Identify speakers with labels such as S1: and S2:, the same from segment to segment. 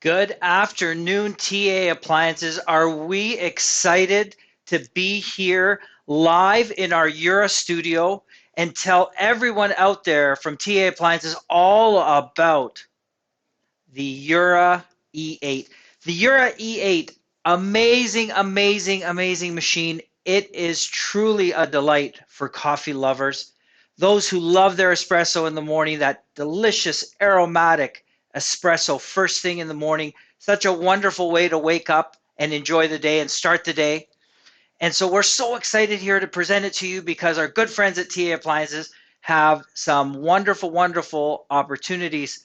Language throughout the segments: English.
S1: Good afternoon, TA Appliances. Are we excited to be here live in our JURA studio and tell everyone out there from TA Appliances all about the JURA E8? The JURA E8, amazing, amazing, amazing machine. It is truly a delight for coffee lovers. Those who love their espresso in the morning, that delicious aromatic espresso first thing in the morning. Such a wonderful way to wake up and enjoy the day and start the day. And so we're so excited here to present it to you because our good friends at TA Appliances have some wonderful, wonderful opportunities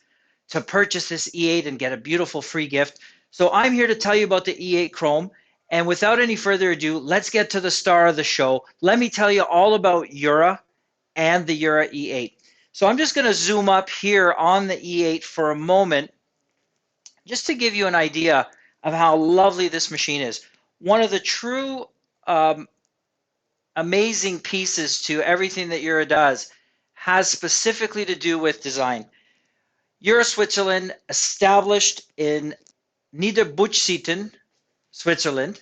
S1: to purchase this E8 and get a beautiful free gift. So I'm here to tell you about the E8 Chrome. And without any further ado, let's get to the star of the show. Let me tell you all about JURA and the JURA E8. So I'm just going to zoom up here on the E8 for a moment just to give you an idea of how lovely this machine is. One of the true amazing pieces to everything that JURA does has specifically to do with design. JURA Switzerland, established in Niederbuchsitten, Switzerland,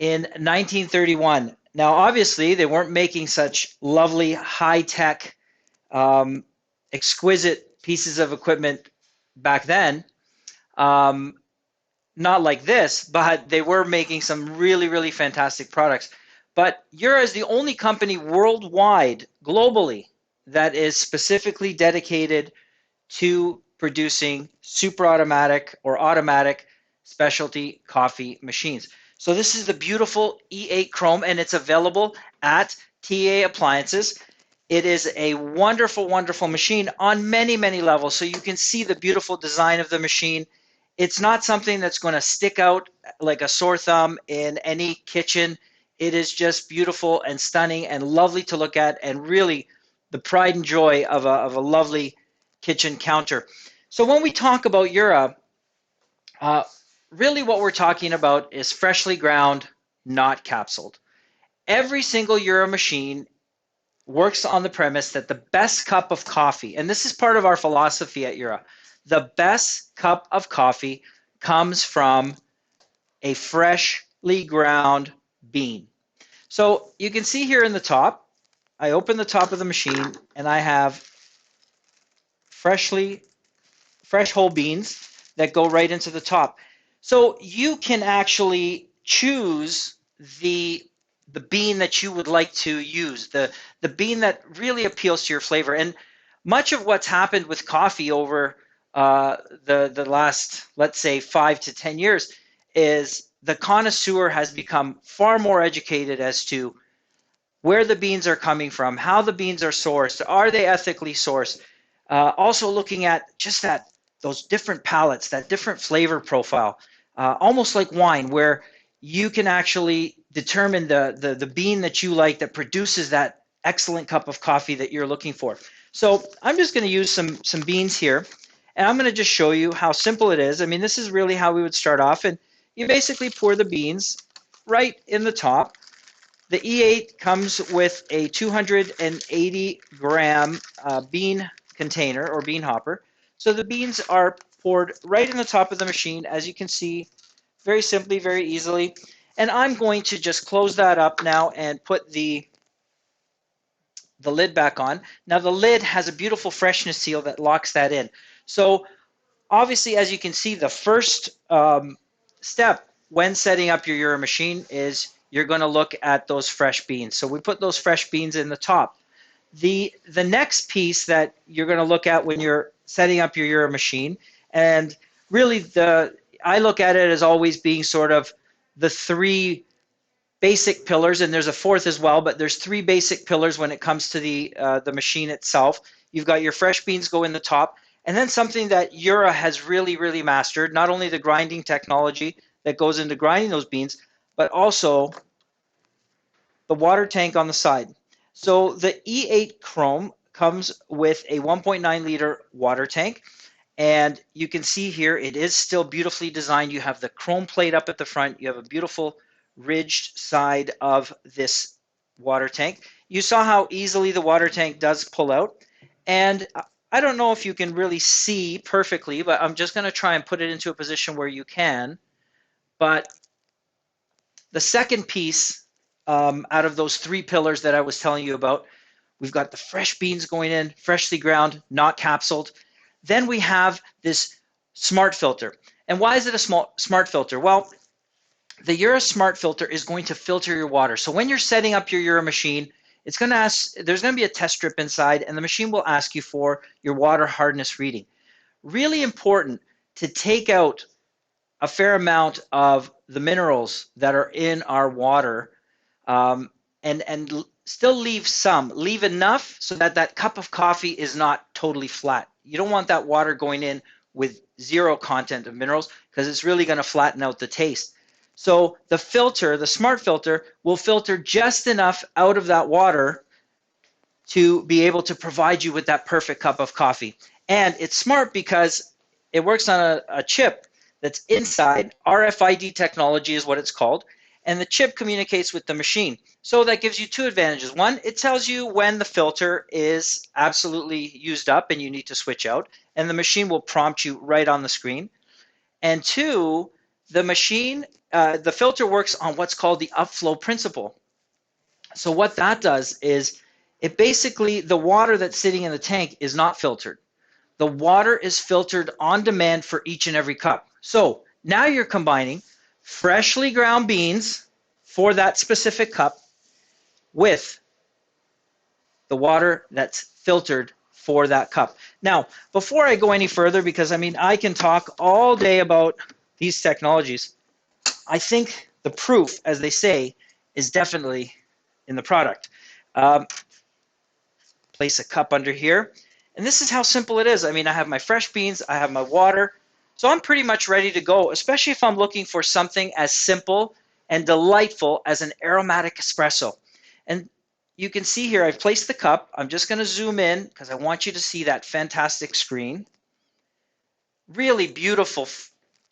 S1: in 1931. Now, obviously, they weren't making such lovely, high-tech, exquisite pieces of equipment back then. Not like this, but they were making some really, really fantastic products. But JURA is the only company worldwide, globally, that is specifically dedicated to producing super automatic or automatic specialty coffee machines. So this is the beautiful E8 Chrome, and it's available at TA Appliances. It is a wonderful, wonderful machine on many, many levels. So you can see the beautiful design of the machine. It's not something that's going to stick out like a sore thumb in any kitchen. It is just beautiful and stunning and lovely to look at, and really the pride and joy of a lovely kitchen counter. So when we talk about JURA, really what we're talking about is freshly ground, not capsuled. Every single JURA machine works on the premise that the best cup of coffee, and this is part of our philosophy at JURA, the best cup of coffee comes from a freshly ground bean. So you can see here in the top, I open the top of the machine and I have fresh whole beans that go right into the top. So you can actually choose the bean that you would like to use, the bean that really appeals to your flavor. And much of what's happened with coffee over the last, let's say, 5 to 10 years is the connoisseur has become far more educated as to where the beans are coming from, how the beans are sourced, are they ethically sourced, also looking at just those different palates, that different flavor profile, almost like wine, where you can actually determine the bean that you like that produces that excellent cup of coffee that you're looking for. So I'm just going to use some beans here, and I'm going to just show you how simple it is. I mean, this is really how we would start off, and you basically pour the beans right in the top. The E8 comes with a 280 gram bean container or bean hopper. So the beans are poured right in the top of the machine, as you can see, very simply, very easily. And I'm going to just close that up now and put the lid back on. Now the lid has a beautiful freshness seal that locks that in. So obviously, as you can see, the first step when setting up your JURA machine is you're going to look at those fresh beans. So we put those fresh beans in the top. The next piece that you're going to look at when you're setting up your JURA machine, and really I look at it as always being sort of the three basic pillars, and there's a fourth as well, but there's three basic pillars when it comes to the machine itself. You've got your fresh beans go in the top, and then something that JURA has really, really mastered, not only the grinding technology that goes into grinding those beans, but also the water tank on the side. So the E8 Chrome comes with a 1.9 liter water tank, and you can see here it is still beautifully designed. You have the chrome plate up at the front. You have a beautiful ridged side of this water tank. You saw how easily the water tank does pull out, and I don't know if you can really see perfectly, but I'm just going to try and put it into a position where you can. But the second piece out of those three pillars that I was telling you about, we've got the fresh beans going in, freshly ground, not capsuled. Then we have this smart filter. And why is it a smart filter? Well, the JURA smart filter is going to filter your water. So when you're setting up your JURA machine, it's going to ask, there's going to be a test strip inside, and the machine will ask you for your water hardness reading. Really important to take out a fair amount of the minerals that are in our water, and still leave some. Leave enough so that that cup of coffee is not totally flat. You don't want that water going in with zero content of minerals, because it's really going to flatten out the taste. So the filter, the smart filter, will filter just enough out of that water to be able to provide you with that perfect cup of coffee. And it's smart because it works on a chip that's inside. RFID technology is what it's called. And the chip communicates with the machine. So that gives you two advantages. One, it tells you when the filter is absolutely used up and you need to switch out. And the machine will prompt you right on the screen. And two, the machine, the filter works on what's called the upflow principle. So what that does is it basically, the water that's sitting in the tank is not filtered. The water is filtered on demand for each and every cup. So now you're combining freshly ground beans for that specific cup with the water that's filtered for that cup. Now, before I go any further, because I mean, I can talk all day about these technologies, I think the proof, as they say, is definitely in the product. Place a cup under here. And this is how simple it is. I mean, I have my fresh beans, I have my water, so I'm pretty much ready to go, especially if I'm looking for something as simple and delightful as an aromatic espresso. And you can see here, I've placed the cup. I'm just going to zoom in because I want you to see that fantastic screen. Really beautiful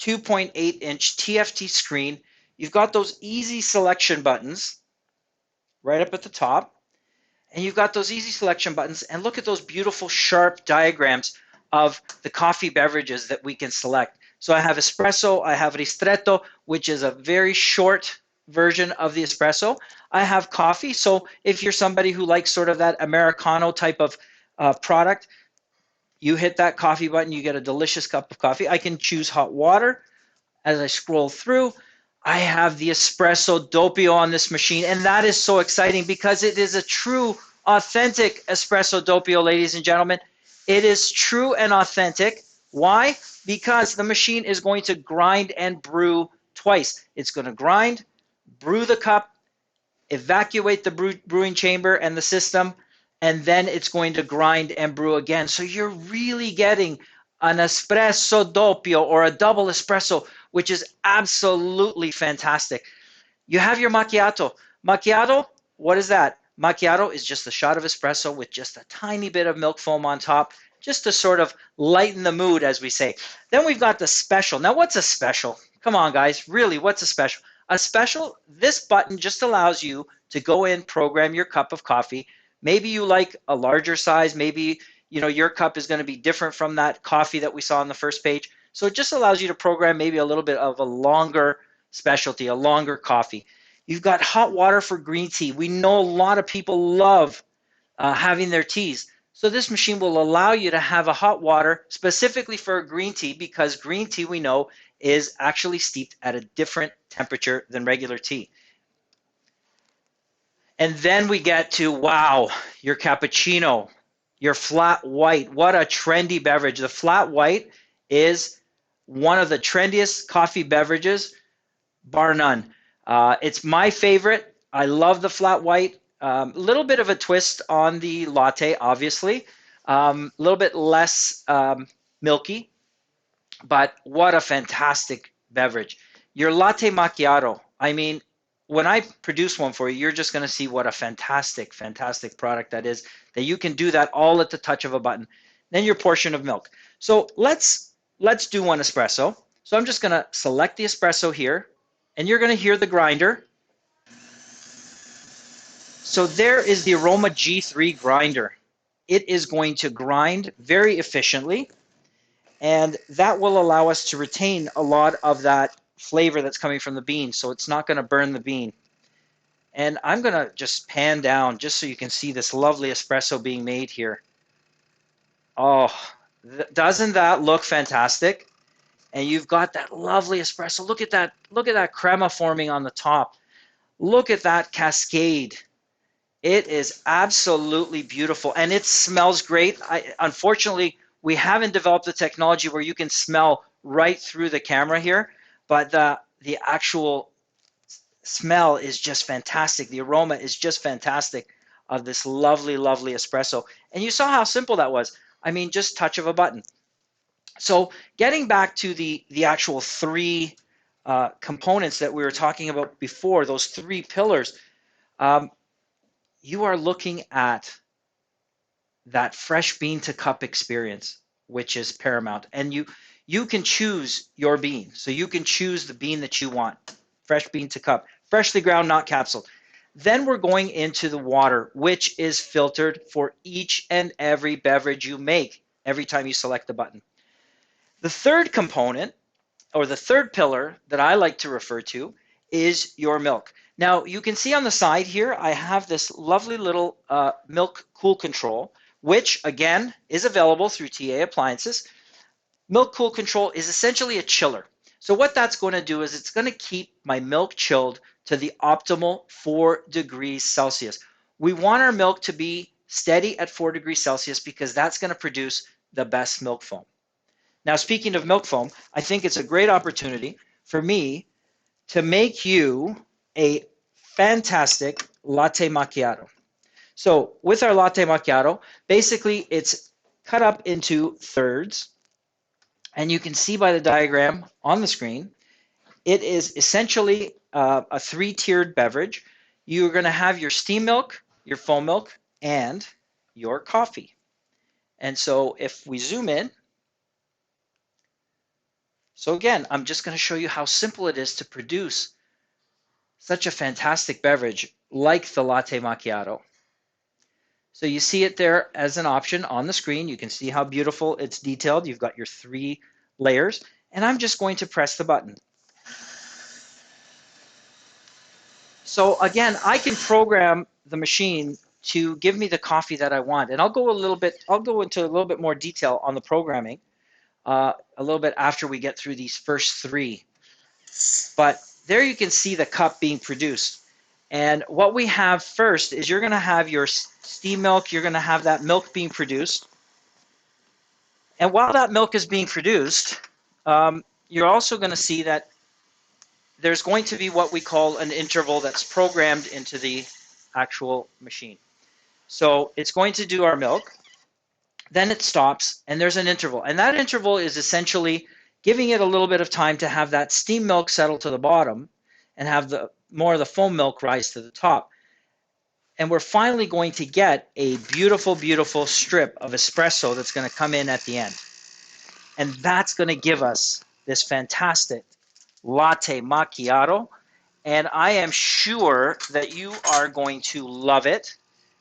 S1: 2.8-inch TFT screen. You've got those easy selection buttons right up at the top. And you've got those easy selection buttons, and look at those beautiful sharp diagrams of the coffee beverages that we can select. So I have espresso, I have ristretto, which is a very short version of the espresso. I have coffee, so if you're somebody who likes sort of that Americano type of product, you hit that coffee button, you get a delicious cup of coffee. I can choose hot water. As I scroll through, I have the espresso doppio on this machine, and that is so exciting because it is a true, authentic espresso doppio, ladies and gentlemen. It is true and authentic. Why? Because the machine is going to grind and brew twice. It's going to grind, brew the cup, evacuate the brewing chamber and the system, and then it's going to grind and brew again. So you're really getting an espresso doppio or a double espresso, which is absolutely fantastic. You have your macchiato. Macchiato, what is that? Macchiato is just a shot of espresso with just a tiny bit of milk foam on top, just to sort of lighten the mood, as we say. Then we've got the special. Now, what's a special? Come on, guys. Really, what's a special? A special, this button just allows you to go in, program your cup of coffee. Maybe you like a larger size. Maybe your cup is going to be different from that coffee that we saw on the first page. So it just allows you to program maybe a little bit of a longer specialty, a longer coffee. You've got hot water for green tea. We know a lot of people love having their teas. So this machine will allow you to have a hot water specifically for a green tea, because green tea, we know, is actually steeped at a different temperature than regular tea. And then we get to, wow, your cappuccino, your flat white. What a trendy beverage. The flat white is one of the trendiest coffee beverages, bar none. It's my favorite. I love the flat white. A little bit of a twist on the latte, obviously. A little bit less milky, but what a fantastic beverage. Your latte macchiato, I mean, when I produce one for you, you're just going to see what a fantastic, fantastic product that is, that you can do that all at the touch of a button. Then your portion of milk. So let's do one espresso. So I'm just going to select the espresso here, and you're going to hear the grinder. So there is the Aroma G3 grinder. it is going to grind very efficiently, and that will allow us to retain a lot of that flavor that's coming from the bean, so it's not going to burn the bean. And I'm going to just pan down just so you can see this lovely espresso being made here. Oh, doesn't that look fantastic? And you've got that lovely espresso. Look at that crema forming on the top. Look at that cascade. It is absolutely beautiful, and it smells great. Unfortunately, we haven't developed the technology where you can smell right through the camera here, but the actual smell is just fantastic. The aroma is just fantastic of this lovely, lovely espresso. And you saw how simple that was. I mean, just touch of a button. So getting back to the actual three components that we were talking about before, those three pillars, you are looking at that fresh bean to cup experience, which is paramount. And you can choose your bean. So you can choose the bean that you want. Fresh bean to cup, freshly ground, not capsuled. Then we're going into the water, which is filtered for each and every beverage you make every time you select the button. The third component, or the third pillar that I like to refer to, is your milk. Now, you can see on the side here, I have this lovely little milk cool control, which, again, is available through TA Appliances. Milk cool control is essentially a chiller. So what that's going to do is it's going to keep my milk chilled to the optimal 4 degrees Celsius. We want our milk to be steady at 4 degrees Celsius because that's going to produce the best milk foam. Now, speaking of milk foam, I think it's a great opportunity for me to make you a fantastic latte macchiato. So with our latte macchiato, basically it's cut up into thirds. And you can see by the diagram on the screen, it is essentially a 3-tiered beverage. You're going to have your steam milk, your foam milk, and your coffee. And so if we zoom in, so again, I'm just going to show you how simple it is to produce such a fantastic beverage like the latte macchiato. So you see it there as an option on the screen. You can see how beautiful it's detailed. You've got your 3 layers, and I'm just going to press the button. So again, I can program the machine to give me the coffee that I want, and I'll go into a little bit more detail on the programming a little bit after we get through these first 3. But there you can see the cup being produced. And what we have first is you're going to have your steam milk, you're going to have that milk being produced. And while that milk is being produced, you're also going to see that there's going to be what we call an interval that's programmed into the actual machine. So it's going to do our milk, then it stops, and there's an interval. And that interval is essentially giving it a little bit of time to have that steam milk settle to the bottom and have more of the foam milk rise to the top. And we're finally going to get a beautiful, beautiful strip of espresso that's going to come in at the end. And that's going to give us this fantastic latte macchiato. And I am sure that you are going to love it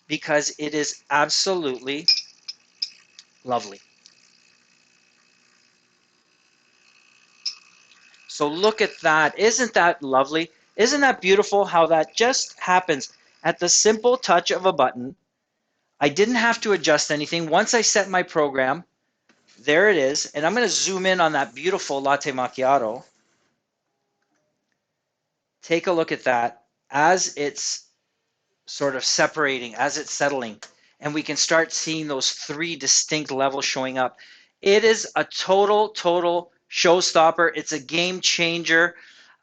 S1: because it is absolutely lovely. So look at that. Isn't that lovely? Isn't that beautiful how that just happens at the simple touch of a button? I didn't have to adjust anything. Once I set my program, there it is. And I'm going to zoom in on that beautiful latte macchiato. Take a look at that as it's sort of separating, as it's settling. And we can start seeing those 3 distinct levels showing up. It is a total showstopper. It's a game changer.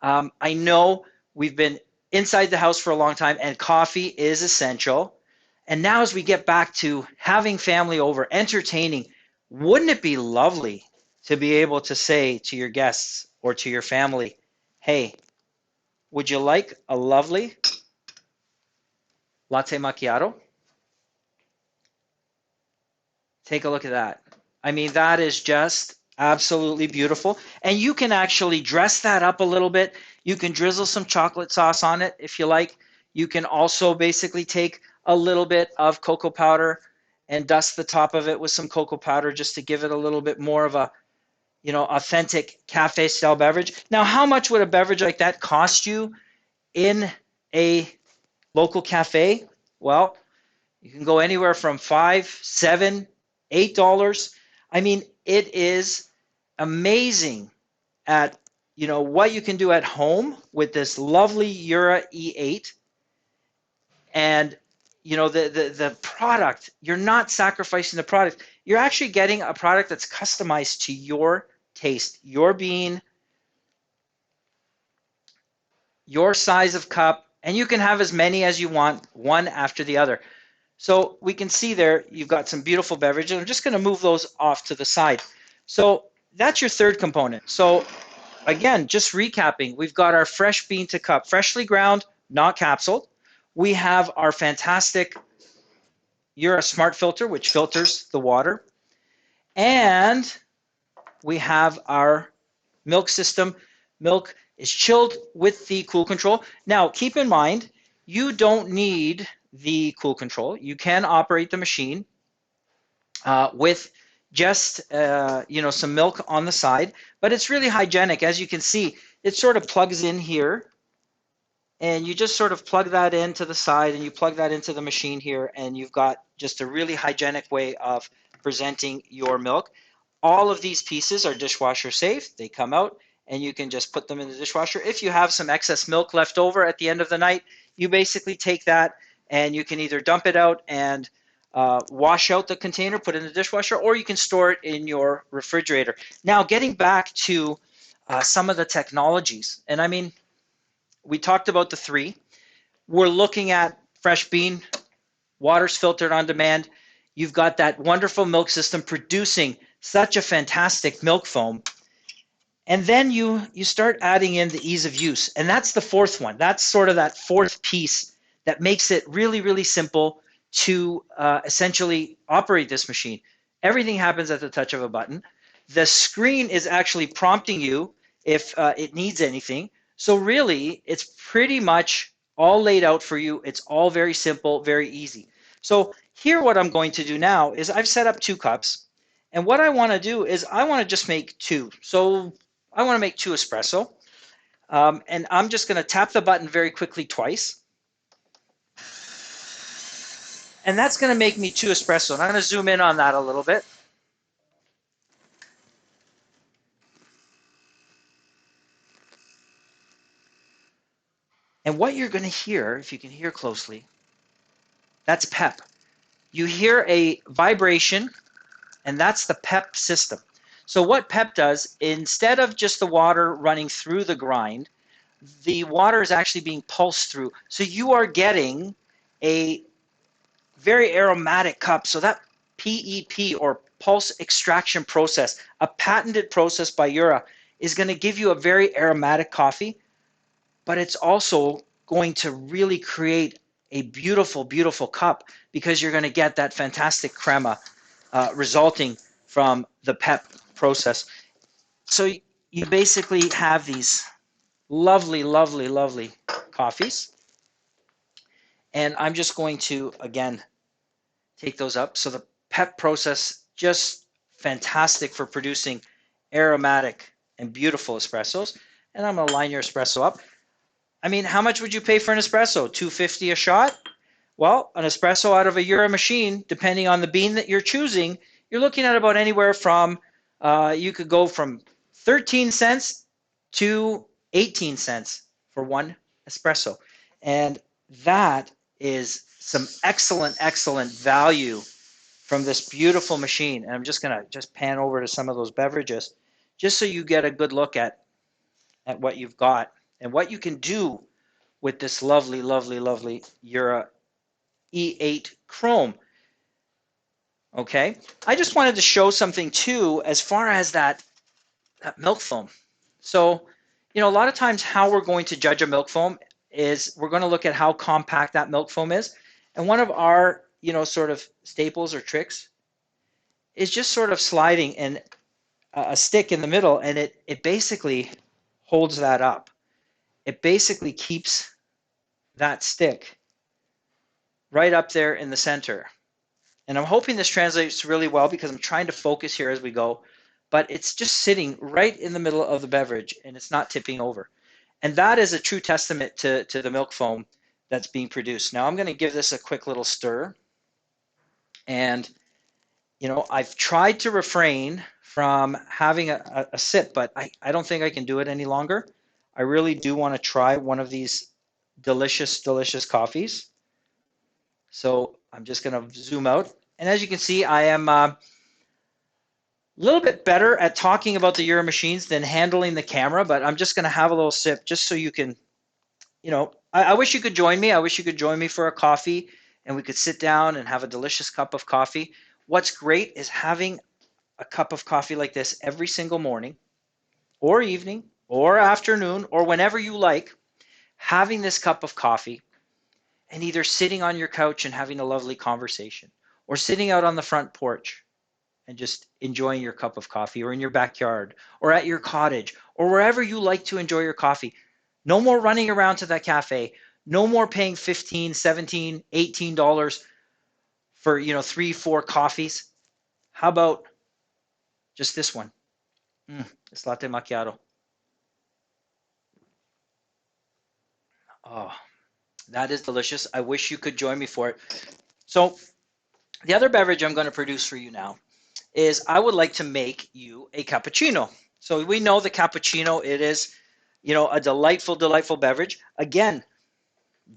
S1: I know we've been inside the house for a long time, and coffee is essential. And now as we get back to having family over, entertaining, wouldn't it be lovely to be able to say to your guests or to your family, hey, would you like a lovely latte macchiato? Take a look at that. I mean, that is just absolutely beautiful. And you can actually dress that up a little bit. You can drizzle some chocolate sauce on it if you like. You can also basically take a little bit of cocoa powder and dust the top of it with some cocoa powder just to give it a little bit more of a, authentic cafe style beverage. Now, how much would a beverage like that cost you in a local cafe? Well, you can go anywhere from $5, $7, $8. I mean, it is amazing at what you can do at home with this lovely JURA E8. And the product, you're not sacrificing the product. You're actually getting a product that's customized to your taste, your bean, your size of cup, and you can have as many as you want, one after the other. So we can see there you've got some beautiful beverages. I'm just going to move those off to the side. So that's your third component. So again, just recapping, we've got our fresh bean to cup, freshly ground, not capsuled. We have our fantastic JURA Smart Filter, which filters the water. And we have our milk system. Milk is chilled with the cool control. Now, keep in mind, you don't need the cool control. You can operate the machine with just some milk on the side, but it's really hygienic. As you can see, it sort of plugs in here, and you just sort of plug that into the side, and you plug that into the machine here, and you've got just a really hygienic way of presenting your milk. All of these pieces are dishwasher safe. They come out, and you can just put them in the dishwasher. If you have some excess milk left over at the end of the night, you basically take that, and you can either dump it out and wash out the container, put it in the dishwasher, or you can store it in your refrigerator. Now, getting back to some of the technologies, and I mean, we talked about the three. We're looking at fresh bean, water's filtered on demand. You've got that wonderful milk system producing such a fantastic milk foam. And then you start adding in the ease of use. And that's the fourth one. That's sort of that fourth piece that makes it really, really simple to essentially operate this machine. Everything happens at the touch of a button. The screen is actually prompting you if it needs anything. So really, it's pretty much all laid out for you. It's all very simple, very easy. So here what I'm going to do now is I've set up 2 cups. And what I want to do is I want to just make 2. So I want to make 2 espresso. And I'm just going to tap the button very quickly twice. And that's going to make me 2 espresso. And I'm going to zoom in on that a little bit. And what you're going to hear, if you can hear closely, that's pep. You hear a vibration, and that's the pep system. So what pep does, instead of just the water running through the grind, the water is actually being pulsed through. So you are getting a very aromatic cup. So that PEP, or pulse extraction process, a patented process by JURA, is going to give you a very aromatic coffee, but it's also going to really create a beautiful, beautiful cup because you're going to get that fantastic crema resulting from the pep process. So you basically have these lovely, lovely, lovely coffees. And I'm just going to, again, take those up. So the pep process, just fantastic for producing aromatic and beautiful espressos. And I'm going to line your espresso up. I mean, how much would you pay for an espresso? $2.50 a shot? Well, an espresso out of a JURA machine, depending on the bean that you're choosing, you're looking at about anywhere from, you could go from 13 cents to 18 cents for one espresso. And that is some excellent, excellent value from this beautiful machine. And I'm just going to just pan over to some of those beverages just so you get a good look at what you've got and what you can do with this lovely, lovely, lovely JURA E8 Chrome. Okay, I just wanted to show something too as far as that milk foam. So, a lot of times how we're going to judge a milk foam is we're going to look at how compact that milk foam is. And one of our, sort of staples or tricks is just sort of sliding in a stick in the middle, and it basically holds that up. It basically keeps that stick right up there in the center. And I'm hoping this translates really well because I'm trying to focus here as we go, but it's just sitting right in the middle of the beverage and it's not tipping over. And that is a true testament to the milk foam that's being produced. Now I'm going to give this a quick little stir. And, you know, I've tried to refrain from having a sip, but I don't think I can do it any longer. I really do want to try one of these delicious, delicious coffees. So I'm just going to zoom out. And as you can see, I am a little bit better at talking about the JURA machines than handling the camera, but I'm just going to have a little sip just so you can, you know, I wish you could join me. I wish you could join me for a coffee and we could sit down and have a delicious cup of coffee. What's great is having a cup of coffee like this every single morning or evening or afternoon or whenever you like, having this cup of coffee and either sitting on your couch and having a lovely conversation or sitting out on the front porch and just enjoying your cup of coffee, or in your backyard or at your cottage or wherever you like to enjoy your coffee. No more running around to that cafe. No more paying $15, $17, $18 for, you know, 3, 4 coffees. How about just this one? This latte macchiato. Oh, that is delicious. I wish you could join me for it. So the other beverage I'm going to produce for you now is I would like to make you a cappuccino. So we know the cappuccino, it is, you know, a delightful, delightful beverage. Again,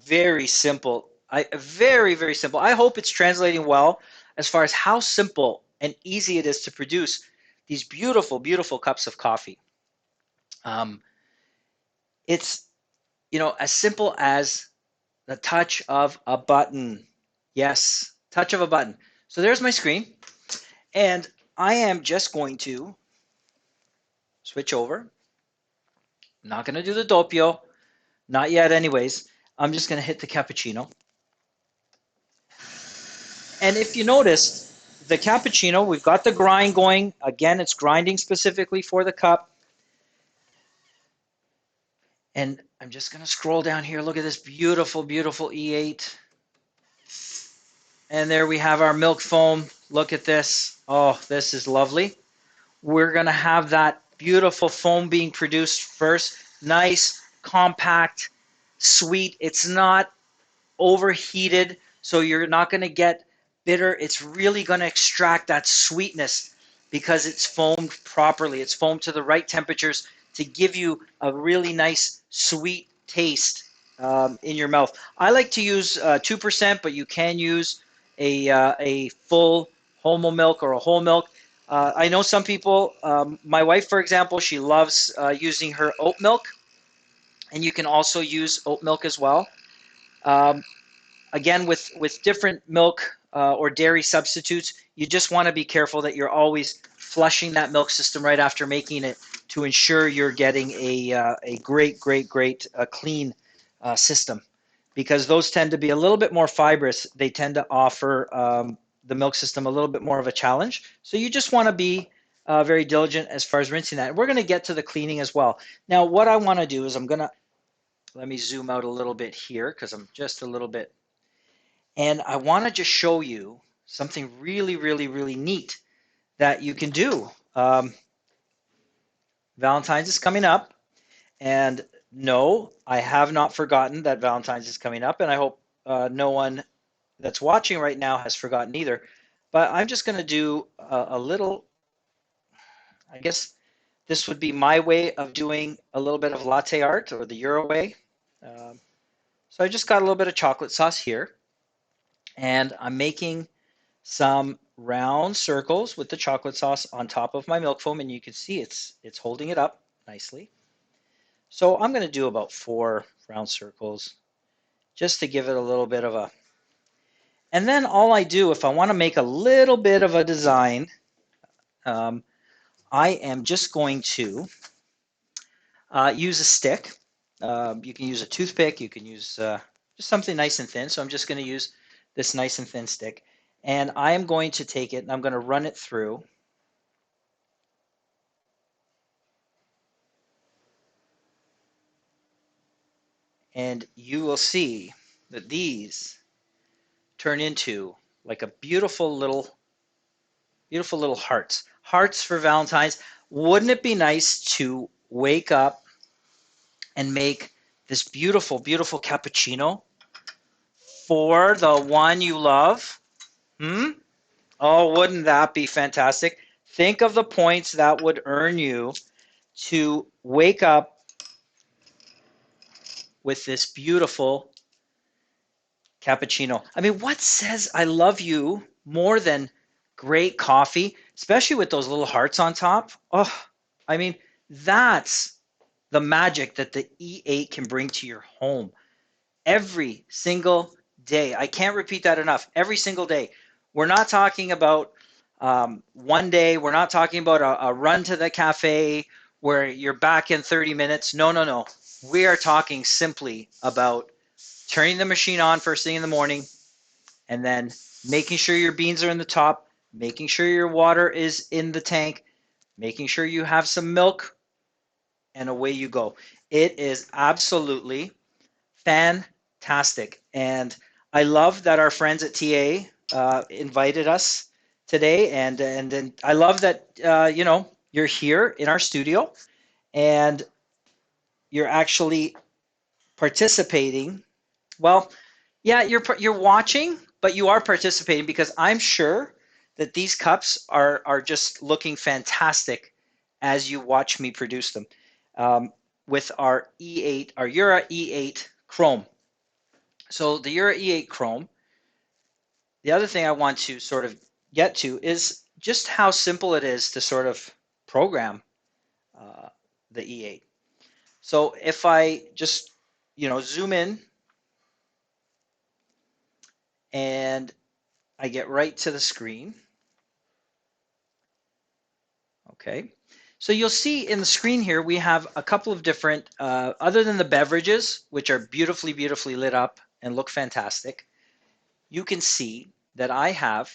S1: very simple. Very, very simple. I hope it's translating well as far as how simple and easy it is to produce these beautiful, beautiful cups of coffee. It's, you know, as simple as the touch of a button. Yes, touch of a button. So there's my screen. And I am just going to switch over. I'm not going to do the doppio. Not yet anyways. I'm just going to hit the cappuccino. And if you notice, the cappuccino, we've got the grind going. Again, it's grinding specifically for the cup. And I'm just going to scroll down here. Look at this beautiful, beautiful E8. And there we have our milk foam. Look at this. Oh, this is lovely. We're going to have that beautiful foam being produced first. Nice, compact, sweet. It's not overheated, so you're not going to get bitter. It's really going to extract that sweetness because it's foamed properly. It's foamed to the right temperatures to give you a really nice sweet taste in your mouth. I like to use 2%, but you can use a full whole milk or a whole milk. I know some people, my wife, for example, she loves using her oat milk, and you can also use oat milk as well. Again, with different milk or dairy substitutes, you just want to be careful that you're always flushing that milk system right after making it to ensure you're getting a great, great, great clean system, because those tend to be a little bit more fibrous. They tend to offer the milk system a little bit more of a challenge. So you just want to be very diligent as far as rinsing that. We're going to get to the cleaning as well. Now, what I want to do is let me zoom out a little bit here because I'm just a little bit. And I want to just show you something really, really, really neat that you can do. Valentine's is coming up. And no, I have not forgotten that Valentine's is coming up. And I hope no one that's watching right now has forgotten either. But I'm just going to do a little, I guess this would be my way of doing a little bit of latte art, or the JURA way. So I just got a little bit of chocolate sauce here. And I'm making some round circles with the chocolate sauce on top of my milk foam, and you can see it's holding it up nicely. So I'm going to do about 4 round circles just to give it a little bit of a, and then all I do, if I want to make a little bit of a design, I am just going to use a stick. You can use a toothpick, you can use just something nice and thin. So I'm just going to use this nice and thin stick. And I am going to take it and I'm going to run it through. And you will see that these turn into like a beautiful little hearts. Hearts for Valentine's. Wouldn't it be nice to wake up and make this beautiful, beautiful cappuccino for the one you love? Hmm? Oh, wouldn't that be fantastic? Think of the points that would earn you to wake up with this beautiful cappuccino. I mean, what says I love you more than great coffee, especially with those little hearts on top? Oh, I mean, that's the magic that the E8 can bring to your home every single day. I can't repeat that enough. Every single day. We're not talking about one day. We're not talking about a run to the cafe where you're back in 30 minutes. No, no, no. We are talking simply about turning the machine on first thing in the morning and then making sure your beans are in the top, making sure your water is in the tank, making sure you have some milk, and away you go. It is absolutely fantastic. And I love that our friends at TA invited us today. And I love that, you're here in our studio and you're actually participating. Well, yeah, you're watching, but you are participating because I'm sure that these cups are just looking fantastic as you watch me produce them with our E8, our JURA E8 Chrome. So the JURA E8 Chrome. The other thing I want to sort of get to is just how simple it is to sort of program uh, the E8. So if I just zoom in and I get right to the screen. Okay. So you'll see in the screen here, we have a couple of different, other than the beverages, which are beautifully, beautifully lit up and look fantastic, you can see that I have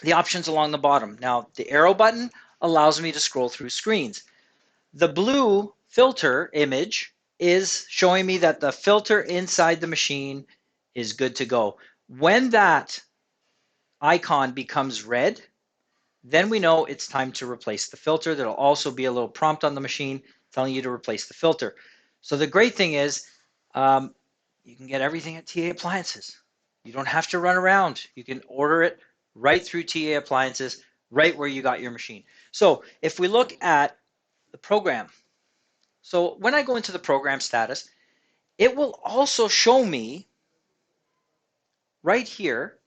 S1: the options along the bottom. Now, the arrow button allows me to scroll through screens. The blue filter image is showing me that the filter inside the machine is good to go. When that icon becomes red, then we know it's time to replace the filter. There'll also be a little prompt on the machine telling you to replace the filter. So the great thing is you can get everything at TA Appliances. You don't have to run around. You can order it right through TA Appliances, right where you got your machine. So if we look at the program, so when I go into the program status, it will also show me right here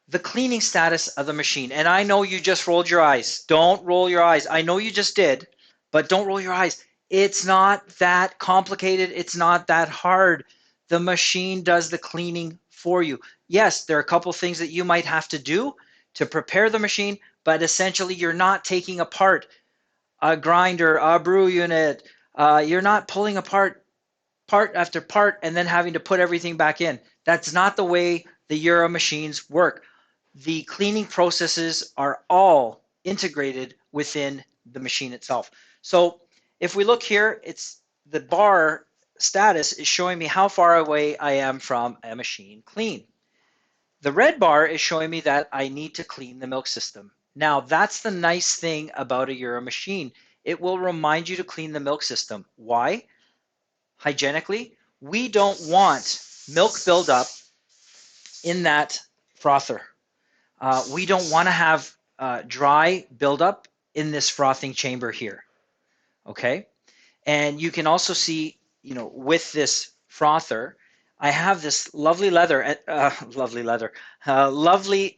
S1: the cleaning status of the machine. And I know you just rolled your eyes. Don't roll your eyes. I know you just did, but don't roll your eyes. It's not that complicated. It's not that hard. The machine does the cleaning for you. Yes, there are a couple things that you might have to do to prepare the machine, but essentially you're not taking apart a grinder, a brew unit. You're not pulling apart part after part and then having to put everything back in. That's not the way the JURA machines work. The cleaning processes are all integrated within the machine itself. So if we look here, it's the bar status is showing me how far away I am from a machine clean. The red bar is showing me that I need to clean the milk system. Now that's the nice thing about a JURA machine. It will remind you to clean the milk system. Why? Hygienically, we don't want milk buildup in that frother. We don't want to have dry buildup in this frothing chamber here. Okay, and you can also see, with this frother, I have this lovely lovely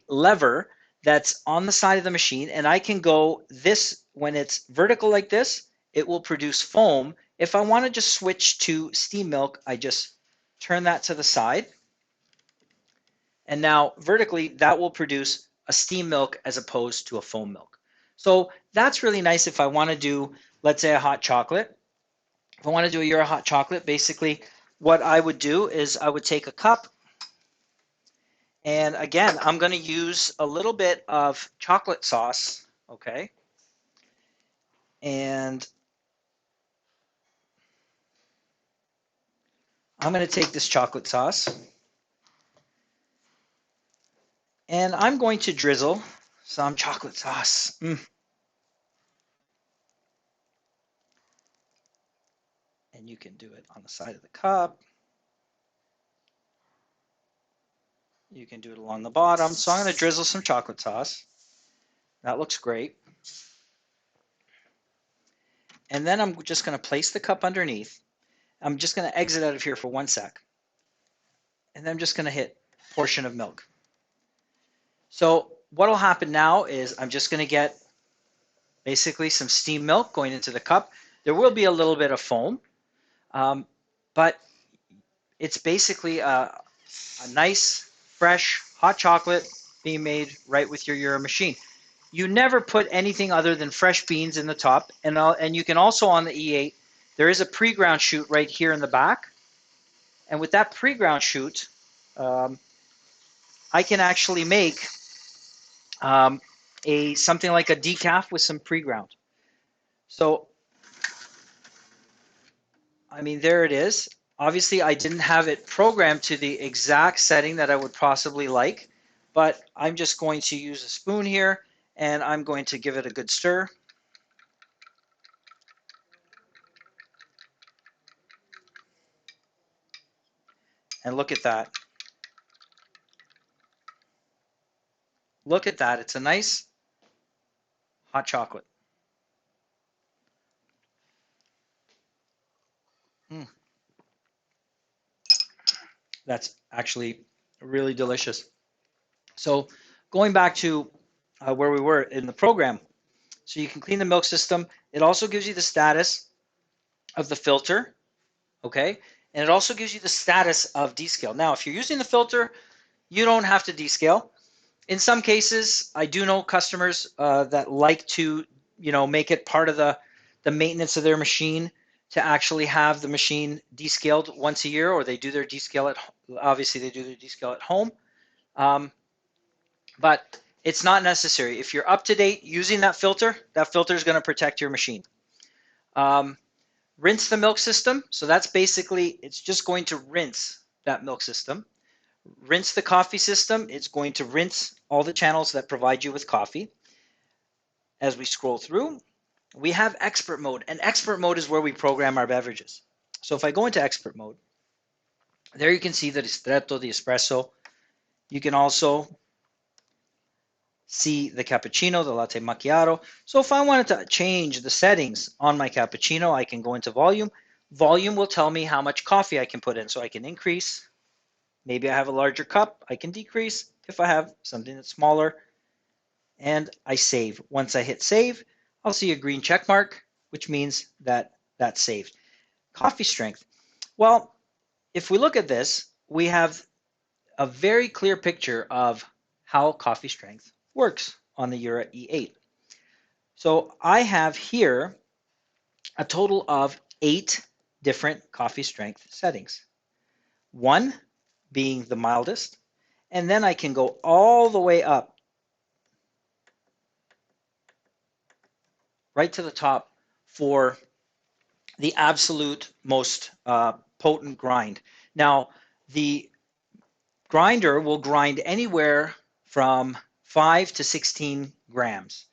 S1: lever that's on the side of the machine, and I can go this when it's vertical like this, it will produce foam. If I want to just switch to steam milk, I just turn that to the side. And now vertically, that will produce a steam milk as opposed to a foam milk. So that's really nice if I want to do, let's say, a hot chocolate. If I want to do a JURA hot chocolate, basically what I would do is I would take a cup, and again, I'm going to use a little bit of chocolate sauce, okay? And I'm going to take this chocolate sauce, And I'm going to drizzle some chocolate sauce. And you can do it on the side of the cup. You can do it along the bottom. So I'm going to drizzle some chocolate sauce. That looks great. And then I'm just going to place the cup underneath. I'm just going to exit out of here for 1 sec. And then I'm just going to hit portion of milk. So what will happen now is I'm just going to get basically some steamed milk going into the cup. There will be a little bit of foam, but it's basically a nice, fresh, hot chocolate being made right with your JURA machine. You never put anything other than fresh beans in the top, and you can also on the E8, there is a pre-ground chute right here in the back, and with that pre-ground chute, I can actually make something like a decaf with some pre-ground. So, I mean, there it is. Obviously, I didn't have it programmed to the exact setting that I would possibly like, but I'm just going to use a spoon here, and I'm going to give it a good stir. And look at that. Look at that. It's a nice hot chocolate. That's actually really delicious. So going back to where we were in the program, so you can clean the milk system. It also gives you the status of the filter, okay? And it also gives you the status of descale. Now, if you're using the filter, you don't have to descale. In some cases, I do know customers that like to, make it part of the maintenance of their machine to actually have the machine descaled once a year, or they do their descale obviously they do their descale at home. But it's not necessary. If you're up to date using that filter is going to protect your machine. Rinse the milk system. So that's basically, it's just going to rinse that milk system. Rinse the coffee system. It's going to rinse all the channels that provide you with coffee. As we scroll through, we have expert mode, and expert mode is where we program our beverages. So if I go into expert mode, there you can see the ristretto, the espresso. You can also see the cappuccino, the latte macchiato. So if I wanted to change the settings on my cappuccino, I can go into volume. Volume will tell me how much coffee I can put in. So I can increase. Maybe I have a larger cup. I can decrease if I have something that's smaller. And I save. Once I hit save, I'll see a green check mark, which means that that's saved. Coffee strength. Well, if we look at this, we have a very clear picture of how coffee strength works on the JURA E8. So I have here a total of 8 different coffee strength settings. 1 being the mildest, and then I can go all the way up right to the top for the absolute most potent grind. Now, the grinder will grind anywhere from 5 to 16 grams,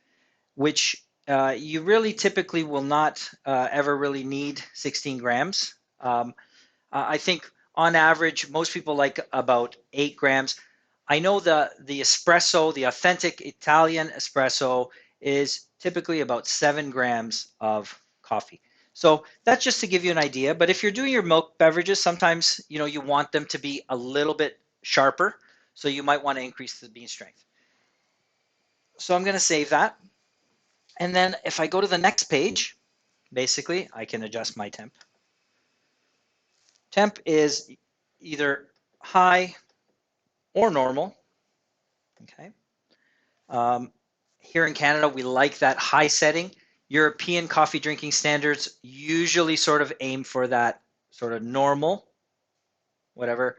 S1: which you really typically will not ever really need 16 grams. I think on average, most people like about 8 grams. I know the espresso, the authentic Italian espresso, is typically about 7 grams of coffee. So that's just to give you an idea. But if you're doing your milk beverages, sometimes you want them to be a little bit sharper. So you might want to increase the bean strength. So I'm going to save that. And then if I go to the next page, basically I can adjust my temp. Temp is either high or normal. Okay. Here in Canada, we like that high setting. European coffee drinking standards usually sort of aim for that sort of normal, whatever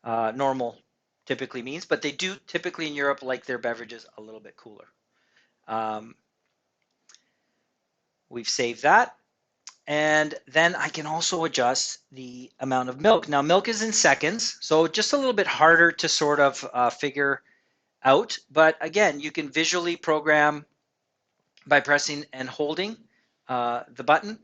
S1: normal typically means, but they do typically in Europe like their beverages a little bit cooler. We've saved that. And then I can also adjust the amount of milk. Now, milk is in seconds, so just a little bit harder to sort of figure out. But again, you can visually program by pressing and holding the button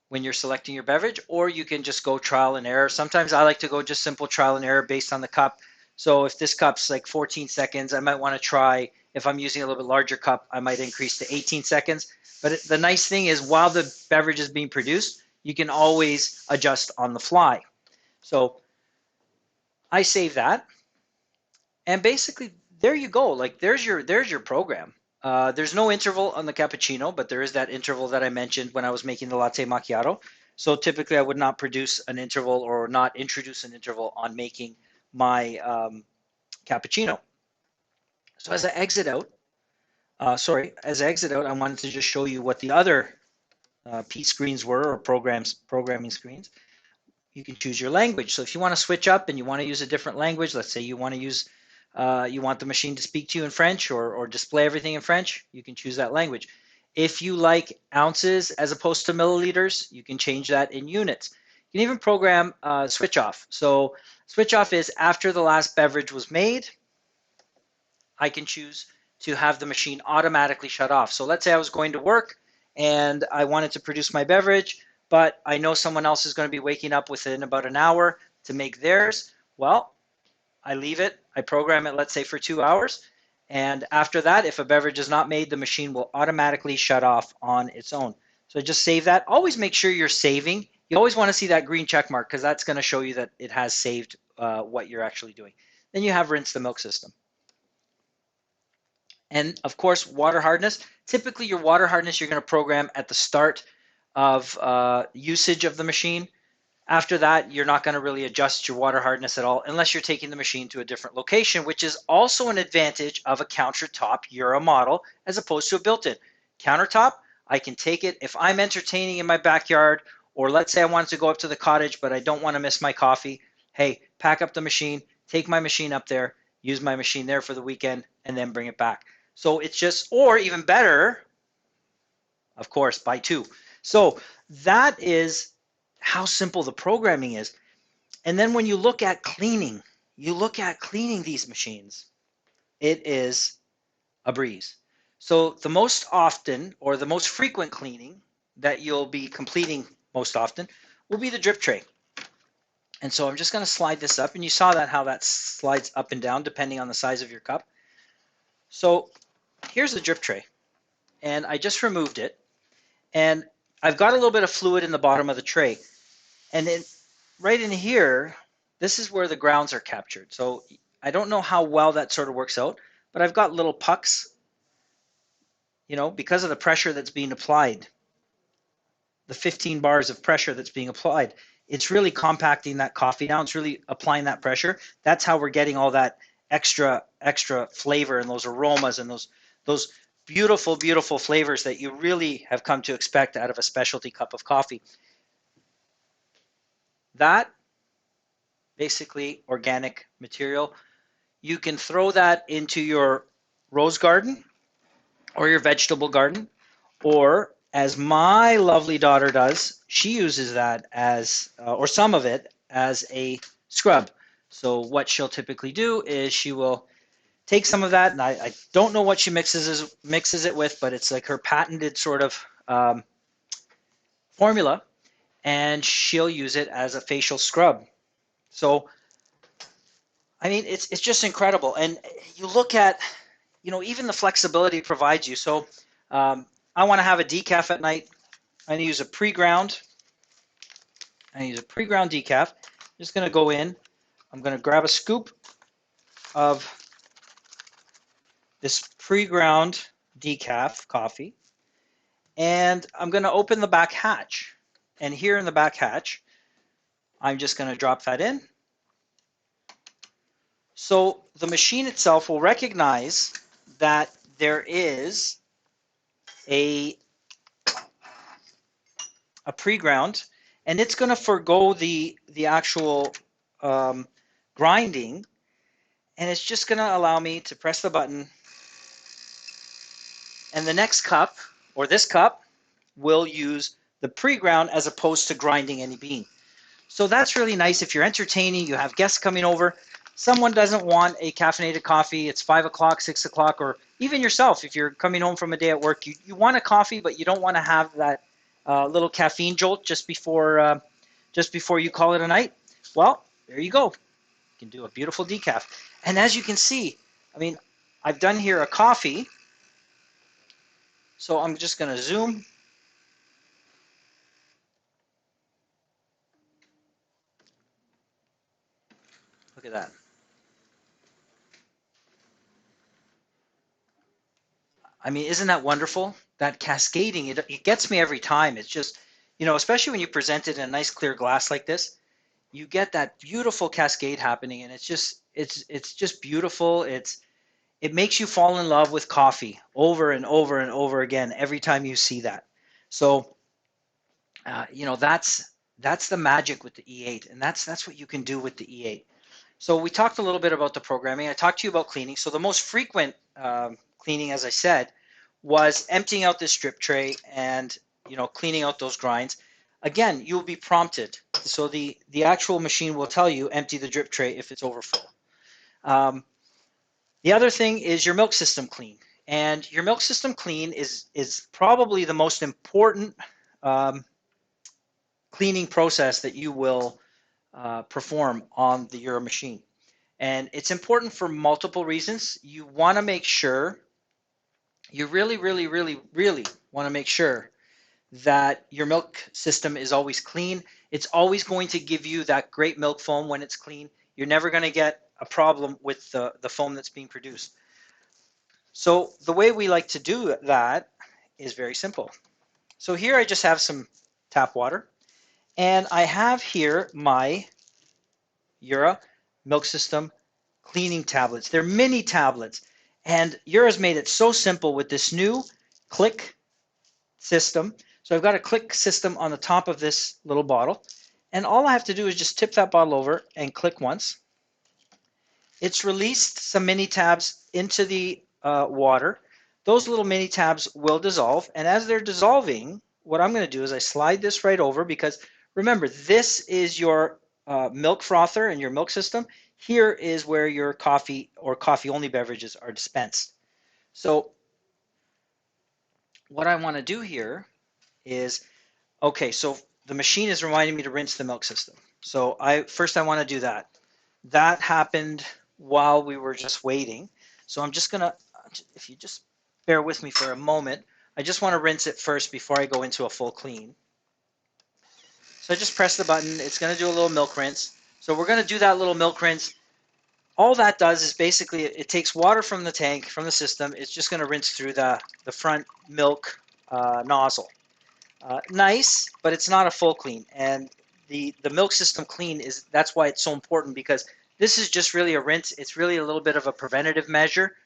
S1: when you're selecting your beverage, or you can just go trial and error. Sometimes I like to go just simple trial and error based on the cup. So if this cup's like 14 seconds, I might want to try, if I'm using a little bit larger cup, I might increase to 18 seconds. But the nice thing is while the beverage is being produced, you can always adjust on the fly. So I save that. And basically there you go. Like there's your program. There's no interval on the cappuccino, but there is that interval that I mentioned when I was making the latte macchiato. So typically I would not produce an interval or not introduce an interval on making my cappuccino. So as I exit out, I wanted to just show you what the other P screens were, or programming screens. You can choose your language. So if you want to switch up and you want to use a different language, let's say you want to use you want the machine to speak to you in French, or display everything in French, you can choose that language. If you like ounces as opposed to milliliters, you can change that in units. You can even program switch off. So switch off is after the last beverage was made, I can choose to have the machine automatically shut off. So let's say I was going to work and I wanted to produce my beverage, but I know someone else is going to be waking up within about an hour to make theirs. Well, I leave it, I program it, let's say for 2 hours. And after that, if a beverage is not made, the machine will automatically shut off on its own. So just save that. Always make sure you're saving. You always want to see that green check mark because that's going to show you that it has saved what you're actually doing. Then you have rinse the milk system. And of course, water hardness. Typically your water hardness you're going to program at the start of usage of the machine. After that, you're not going to really adjust your water hardness at all unless you're taking the machine to a different location, which is also an advantage of a countertop JURA model as opposed to a built-in. Countertop, I can take it if I'm entertaining in my backyard, or let's say I wanted to go up to the cottage, but I don't want to miss my coffee. Hey, pack up the machine, take my machine up there, use my machine there for the weekend, and then bring it back. So it's just, or even better, of course, buy two. So that is how simple the programming is. And then when you look at cleaning, these machines, it is a breeze. So the most often, or the most frequent cleaning that you'll be completing most often will be the drip tray. And so I'm just going to slide this up, and you saw that how that slides up and down depending on the size of your cup. So here's the drip tray, and I just removed it, and I've got a little bit of fluid in the bottom of the tray. And then right in here, this is where the grounds are captured. So I don't know how well that sort of works out, but I've got little pucks, you know, because of the pressure that's being applied, the 15 bars of pressure that's being applied. It's really compacting that coffee down. It's really applying that pressure. That's how we're getting all that extra flavor and those aromas and those beautiful, beautiful flavors that you really have come to expect out of a specialty cup of coffee. That basically organic material. You can throw that into your rose garden or your vegetable garden, or as my lovely daughter does, she uses that as, or some of it, as a scrub. So what she'll typically do is she will take some of that, and I don't know what she mixes it with, but it's like her patented sort of formula, and she'll use it as a facial scrub. So I mean, it's just incredible. And you look at, you know, even the flexibility it provides you. So I want to have a decaf at night. I'm going to use a pre-ground. Decaf. I'm just going to go in. I'm going to grab a scoop of this pre-ground decaf coffee, and I'm going to open the back hatch. And here in the back hatch, I'm just going to drop that in. So the machine itself will recognize that there is a pre-ground, and it's going to forego the actual grinding, and it's just going to allow me to press the button, and the next cup, or this cup, will use the pre-ground as opposed to grinding any bean. So that's really nice if you're entertaining, you have guests coming over. someone doesn't want a caffeinated coffee, it's 5 o'clock, 6 o'clock, or even yourself, if you're coming home from a day at work, you want a coffee, but you don't want to have that little caffeine jolt just before you call it a night. Well, there you go. You can do a beautiful decaf. And as you can see, I mean, I've done here a coffee. So I'm just going to zoom. Look at that. I mean, isn't that wonderful? That cascading, it gets me every time. It's just, especially when you present it in a nice clear glass like this, you get that beautiful cascade happening, and it's just beautiful. It makes you fall in love with coffee over and over and over again every time you see that. So, that's the magic with the E8, and that's what you can do with the E8. So we talked a little bit about the programming. I talked to you about cleaning. So the most frequent cleaning, as I said, was emptying out this drip tray and cleaning out those grinds. Again, you'll be prompted. So the actual machine will tell you empty the drip tray if it's overfull. The other thing is your milk system clean. And your milk system clean is probably the most important cleaning process that you will perform on the JURA machine. And it's important for multiple reasons. You want to make sure, you really, really, really, really want to make sure that your milk system is always clean. It's always going to give you that great milk foam when it's clean. You're never going to get a problem with the foam that's being produced. So the way we like to do that is very simple. So here I just have some tap water, and I have here my JURA milk system cleaning tablets. They're mini tablets, and JURA's made it so simple with this new click system. So I've got a click system on the top of this little bottle, and all I have to do is just tip that bottle over and click once. It's released some mini tabs into the water. Those little mini tabs will dissolve, and as they're dissolving, what I'm going to do is I slide this right over, because remember, this is your milk frother and your milk system. Here is where your coffee or coffee-only beverages are dispensed. So what I want to do here is, okay, so the machine is reminding me to rinse the milk system. So first I want to do that. That happened while we were just waiting. So I'm just going to, if you just bear with me for a moment, I just want to rinse it first before I go into a full clean. So I just press the button. It's going to do a little milk rinse. So we're going to do that little milk rinse. All that does is basically it takes water from the tank, from the system. It's just going to rinse through the front milk nozzle. Nice, but it's not a full clean. And the milk system clean that's why it's so important, because this is just really a rinse. It's really a little bit of a preventative measure.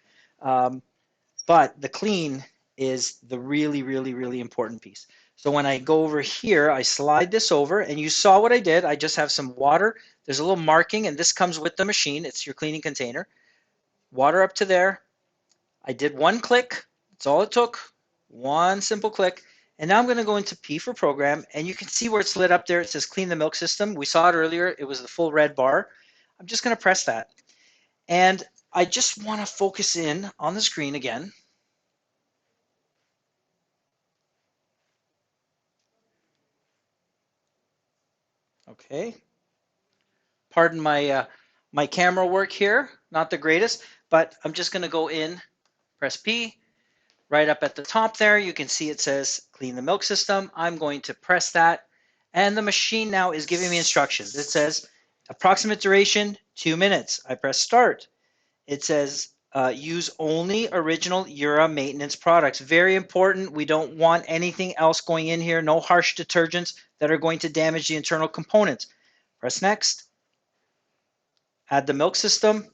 S1: But the clean is the really, really, really important piece. So when I go over here, I slide this over, and you saw what I did. I just have some water. There's a little marking, and this comes with the machine. It's your cleaning container. Water up to there. I did one click. That's all it took. One simple click. And now I'm going to go into P for program, and you can see where it's lit up there. It says clean the milk system. We saw it earlier. It was the full red bar. I'm just going to press that. And I just want to focus in on the screen again. Okay. Pardon my my camera work here, not the greatest, but I'm just going to go in, press P. Right up at the top there, you can see it says clean the milk system. I'm going to press that, and the machine now is giving me instructions. It says approximate duration 2 minutes. I press start. It says use only original JURA maintenance products. Very important. We don't want anything else going in here. No harsh detergents that are going to damage the internal components. Press next. Add the milk system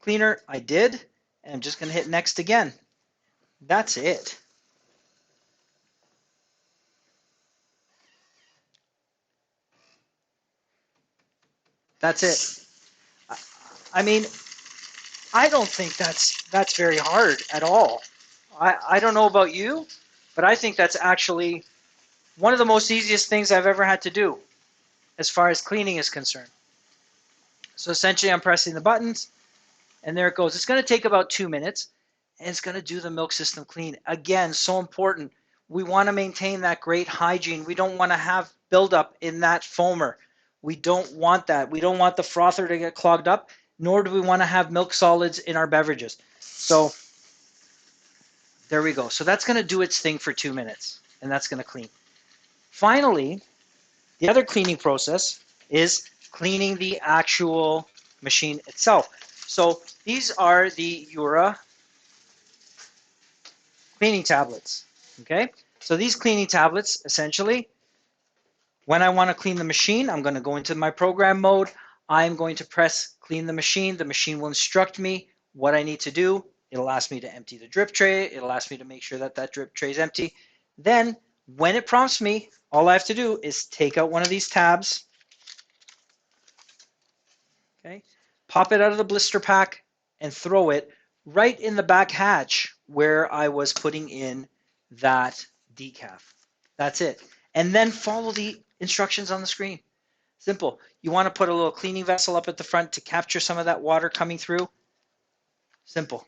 S1: cleaner. I did. And I'm just going to hit next again. That's it. That's it. I mean, I don't think that's very hard at all. I don't know about you, but I think that's actually one of the most easiest things I've ever had to do as far as cleaning is concerned. So essentially I'm pressing the buttons and there it goes. It's going to take about 2 minutes and it's going to do the milk system clean. Again, so important. We want to maintain that great hygiene. We don't want to have buildup in that foamer. We don't want that. We don't want the frother to get clogged up, nor do we want to have milk solids in our beverages. So there we go. So that's going to do its thing for 2 minutes, and that's going to clean. Finally, the other cleaning process is cleaning the actual machine itself. So these are the JURA cleaning tablets. Okay, so these cleaning tablets, essentially, when I want to clean the machine, I'm going to go into my program mode. I'm going to press clean the machine. The machine will instruct me what I need to do. It'll ask me to empty the drip tray. It'll ask me to make sure that that drip tray is empty. Then when it prompts me, all I have to do is take out one of these tabs, okay, pop it out of the blister pack and throw it right in the back hatch where I was putting in that decaf. That's it. And then follow the instructions on the screen. Simple. You want to put a little cleaning vessel up at the front to capture some of that water coming through. Simple.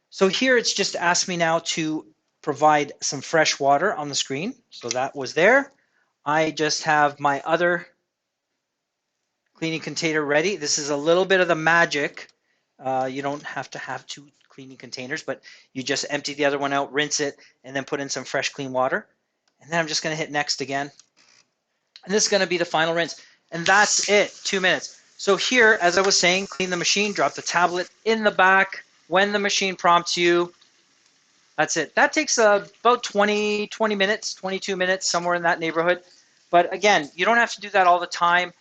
S1: So here it's just asked me now to provide some fresh water on the screen. So that was there. I just have my other cleaning container ready. This is a little bit of the magic. You don't have to have 2 cleaning containers, but you just empty the other one out, rinse it, and then put in some fresh clean water. And then I'm just going to hit next again. And this is going to be the final rinse. And that's it, 2 minutes. So here, as I was saying, clean the machine, drop the tablet in the back. When the machine prompts you, that's it. That takes about 20 minutes, 22 minutes, somewhere in that neighborhood. But again, you don't have to do that all the time.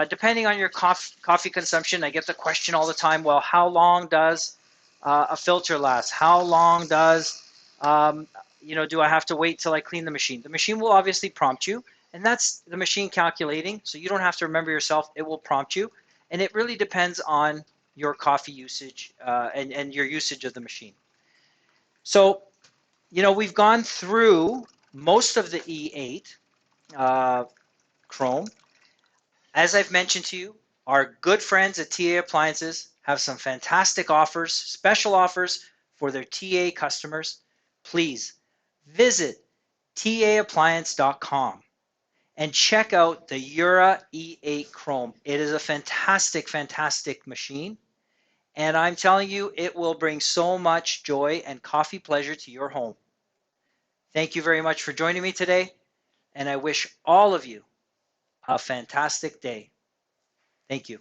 S1: Depending on your coffee consumption, I get the question all the time, well, how long does a filter last? How long does, do I have to wait till I clean the machine? The machine will obviously prompt you, and that's the machine calculating, so you don't have to remember yourself. It will prompt you, and it really depends on your coffee usage and your usage of the machine. So, we've gone through most of the E8 Chrome. As I've mentioned to you, our good friends at TA Appliances have some fantastic offers, special offers for their TA customers. Please visit taappliance.com and check out the JURA E8 Chrome. It is a fantastic, fantastic machine. And I'm telling you, it will bring so much joy and coffee pleasure to your home. Thank you very much for joining me today, and I wish all of you a fantastic day. Thank you.